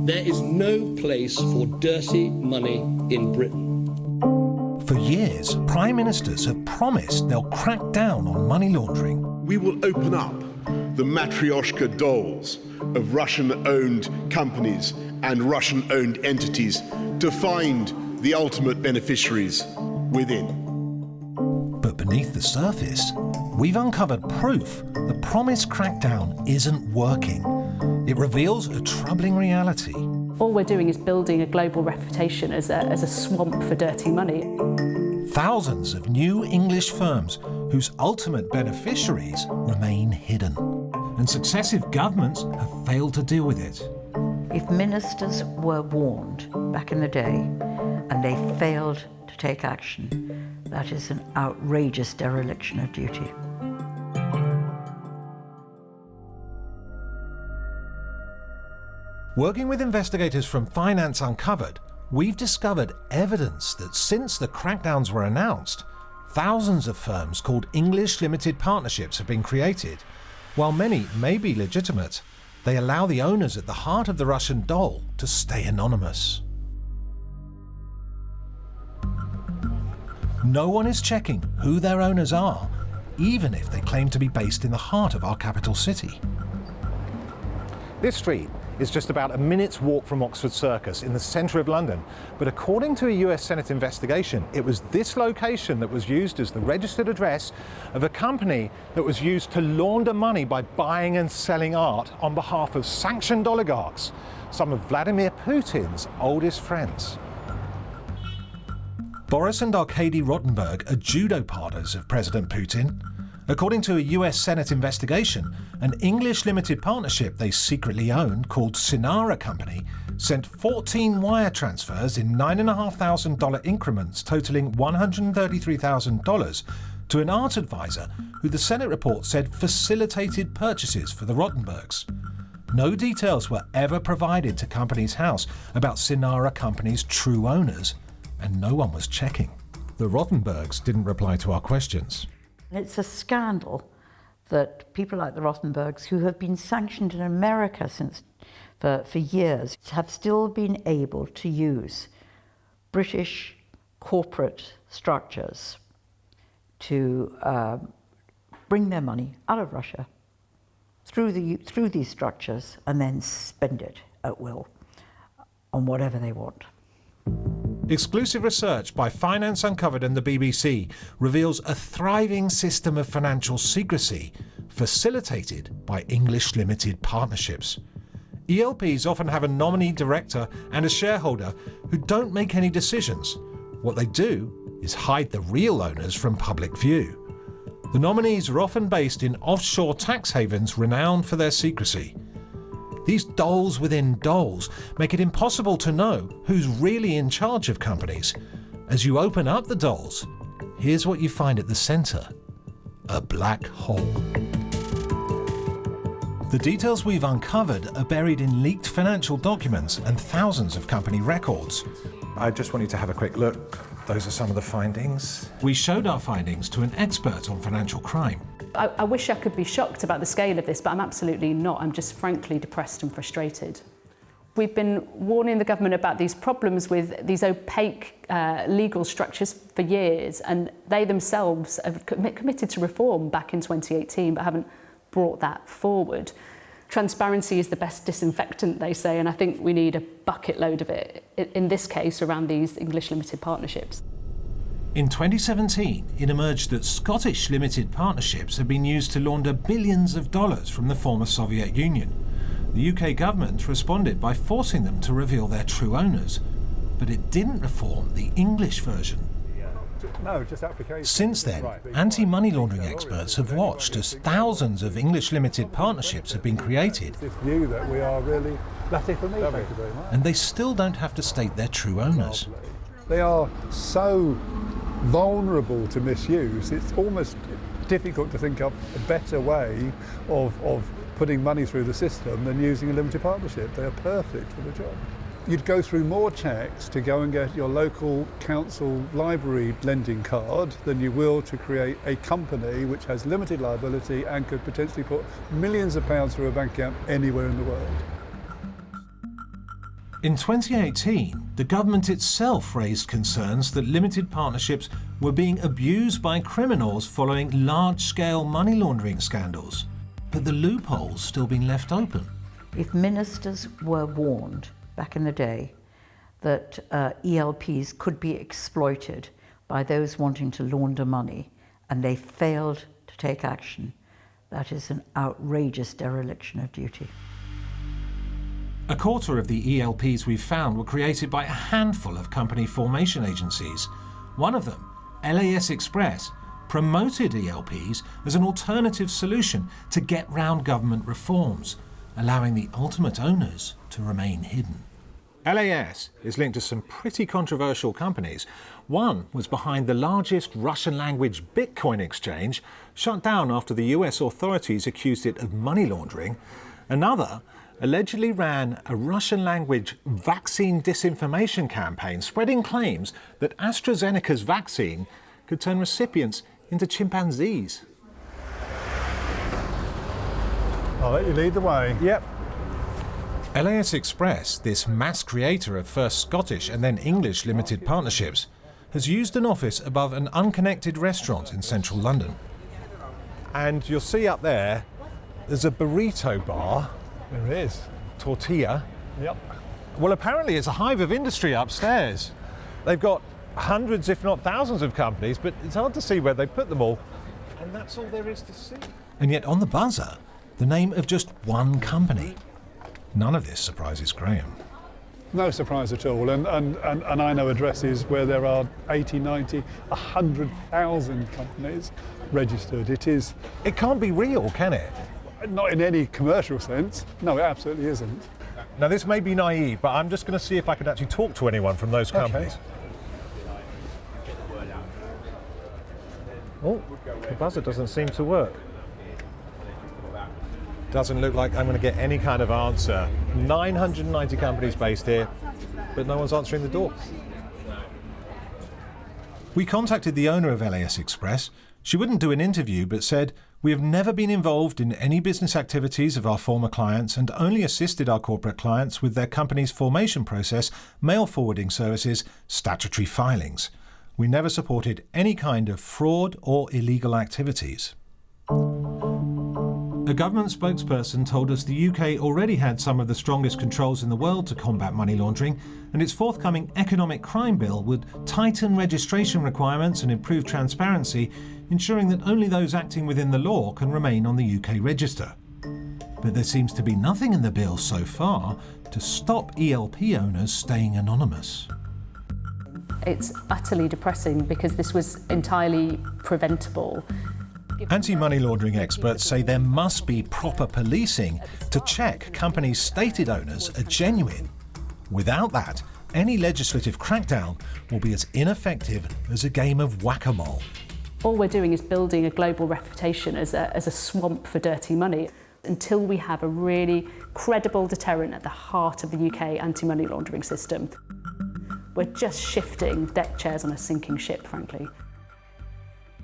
There is no place for dirty money in Britain. For years, prime ministers have promised they'll crack down on money laundering. We will open up the matryoshka dolls of Russian-owned companies and Russian-owned entities to find the ultimate beneficiaries within. But beneath the surface, we've uncovered proof the promised crackdown isn't working. It reveals a troubling reality. All we're doing is building a global reputation as a swamp for dirty money. Thousands of new English firms whose ultimate beneficiaries remain hidden. And successive governments have failed to deal with it. If ministers were warned back in the day and they failed to take action, that is an outrageous dereliction of duty. Working with investigators from Finance Uncovered, we've discovered evidence that since the crackdowns were announced, thousands of firms called English limited partnerships have been created. While many may be legitimate, they allow the owners at the heart of the Russian doll to stay anonymous. No one is checking who their owners are, even if they claim to be based in the heart of our capital city. This street is just about a minute's walk from Oxford Circus in the centre of London. But according to a US Senate investigation, it was this location that was used as the registered address of a company that was used to launder money by buying and selling art on behalf of sanctioned oligarchs, some of Vladimir Putin's oldest friends. Boris and Arkady Rotenberg are judo partners of President Putin. According to a US Senate investigation, an English limited partnership they secretly owned called Sinara Company sent 14 wire transfers in $9,500 increments totaling $133,000 to an art advisor who the Senate report said facilitated purchases for the Rotenbergs. No details were ever provided to Companies House about Sinara Company's true owners, and no one was checking. The Rotenbergs didn't reply to our questions. It's a scandal that people like the Rotenbergs, who have been sanctioned in America for years, have still been able to use British corporate structures to bring their money out of Russia through these structures and then spend it at will on whatever they want. Exclusive research by Finance Uncovered and the BBC reveals a thriving system of financial secrecy facilitated by English limited partnerships. ELPs often have a nominee director and a shareholder who don't make any decisions. What they do is hide the real owners from public view. The nominees are often based in offshore tax havens renowned for their secrecy. These dolls within dolls make it impossible to know who's really in charge of companies. As you open up the dolls, here's what you find at the center: a black hole. The details we've uncovered are buried in leaked financial documents and thousands of company records. I just want you to have a quick look. Those are some of the findings. We showed our findings to an expert on financial crime. I wish I could be shocked about the scale of this, but I'm absolutely not. I'm just frankly depressed and frustrated. We've been warning the government about these problems with these opaque legal structures for years, and they themselves have committed to reform back in 2018, but haven't brought that forward. Transparency is the best disinfectant, they say, and I think we need a bucket load of it, in this case around these English limited partnerships. In 2017, it emerged that Scottish limited partnerships had been used to launder billions of dollars from the former Soviet Union. The UK government responded by forcing them to reveal their true owners, but it didn't reform the English version. No, just application. Since then, anti-money laundering experts have watched as thousands of English limited partnerships have been created, This view that we are really, that's it for me, thank you very much. and they still don't have to state their true owners. They are so vulnerable to misuse, it's almost difficult to think of a better way of putting money through the system than using a limited partnership. They are perfect for the job. You'd go through more checks to go and get your local council library lending card than you will to create a company which has limited liability and could potentially put millions of pounds through a bank account anywhere in the world. In 2018, the government itself raised concerns that limited partnerships were being abused by criminals following large-scale money laundering scandals. But the loophole's still been left open. If ministers were warned back in the day that ELPs could be exploited by those wanting to launder money, and they failed to take action, that is an outrageous dereliction of duty. A quarter of the ELPs we've found were created by a handful of company formation agencies. One of them, LAS Express, promoted ELPs as an alternative solution to get round government reforms, allowing the ultimate owners to remain hidden. LAS is linked to some pretty controversial companies. One was behind the largest Russian-language Bitcoin exchange, shut down after the US authorities accused it of money laundering. Another allegedly ran a Russian-language vaccine disinformation campaign, spreading claims that AstraZeneca's vaccine could turn recipients into chimpanzees. I'll let you lead the way. Yep. LAS Express, this mass creator of first Scottish and then English limited partnerships, has used an office above an unconnected restaurant in central London. And you'll see up there, there's a burrito bar. There is. Tortilla. Yep. Well, apparently it's a hive of industry upstairs. They've got hundreds, if not thousands, of companies, but it's hard to see where they put them all. And that's all there is to see. And yet on the buzzer, the name of just one company. None of this surprises Graham. No surprise at all. And I know addresses where there are 80, 90, 100,000 companies registered. It can't be real, can it? Not in any commercial sense. No, it absolutely isn't. Now, this may be naive, but I'm just going to see if I can actually talk to anyone from those companies. Okay. Oh, the buzzer doesn't seem to work. Doesn't look like I'm going to get any kind of answer. 990 companies based here, but no one's answering the door. We contacted the owner of LAS Express. She wouldn't do an interview, but said, "We have never been involved in any business activities of our former clients and only assisted our corporate clients with their company's formation process, mail forwarding services, statutory filings. We never supported any kind of fraud or illegal activities." A government spokesperson told us the UK already had some of the strongest controls in the world to combat money laundering, and its forthcoming economic crime bill would tighten registration requirements and improve transparency, ensuring that only those acting within the law can remain on the UK register. But there seems to be nothing in the bill so far to stop ELP owners staying anonymous. It's utterly depressing because this was entirely preventable. Anti-money laundering experts say there must be proper policing to check companies' stated owners are genuine. Without that, any legislative crackdown will be as ineffective as a game of whack-a-mole. All we're doing is building a global reputation as a swamp for dirty money. Until we have a really credible deterrent at the heart of the UK anti-money laundering system, we're just shifting deck chairs on a sinking ship, frankly.